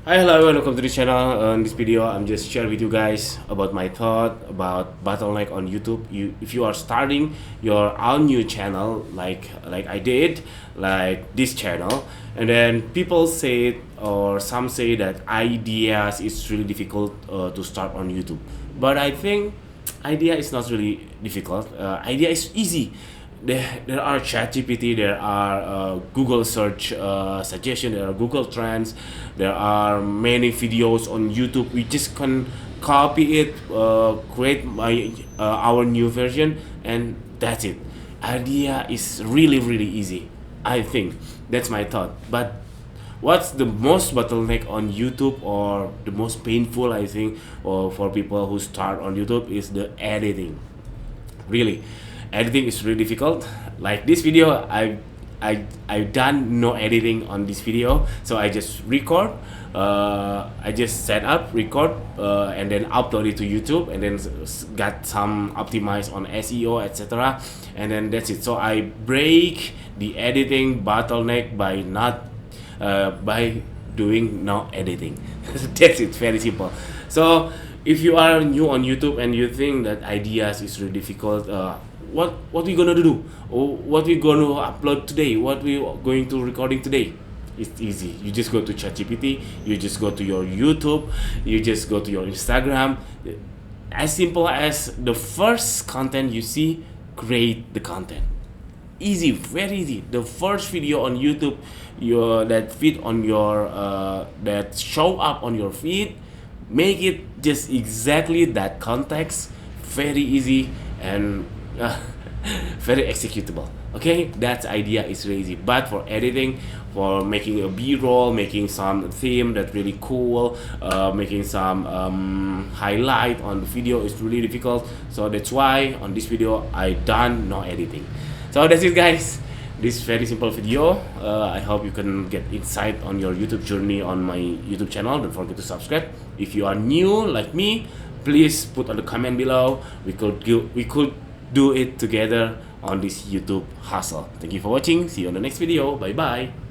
Hi, hello everyone, welcome to the channel. In this video, I'm just share with you guys about my thought about Bottleneck on YouTube. If you are starting your own new channel, like I did, like this channel, and then people say or some say that ideas is really difficult to start on YouTube. But I think idea is not really difficult. Idea is easy. There are ChatGPT, there are Google search suggestion, there are Google Trends, there are many videos on YouTube. We just can copy it, create our new version, and that's it. Idea is really easy. I think that's my thought. But what's the most bottleneck on YouTube, or the most painful, I think, or for people who start on YouTube, is the editing. Really, editing is really difficult. Like this video, I've done no editing on this video, so I just record. I just set up, record, and then upload it to YouTube, and then got some optimized on SEO, etc. And then that's it. So I break the editing bottleneck by not by doing no editing. That's it, very simple. So if you are new on YouTube and you think that ideas is really difficult, what we gonna do, or what we gonna upload today, what we going to recording today, it's easy. You just go to ChatGPT, you just go to your YouTube, you just go to your Instagram. As simple as the first content you see, create the content. Easy, very easy. The first video on YouTube that feed on your that show up on your feed, make it just exactly that context. Very easy and very executable. Okay, that idea is really easy. But for editing, for making a b-roll, making some theme that really cool, making some highlight on the video is really difficult. So that's why on this video I done no editing. So that's it, guys. This very simple video. I hope you can get insight on your YouTube journey on my YouTube channel. Don't forget to subscribe. If you are new like me, please put on the comment below. We could do it together on this YouTube hustle. Thank you for watching. See you on the next video. Bye bye.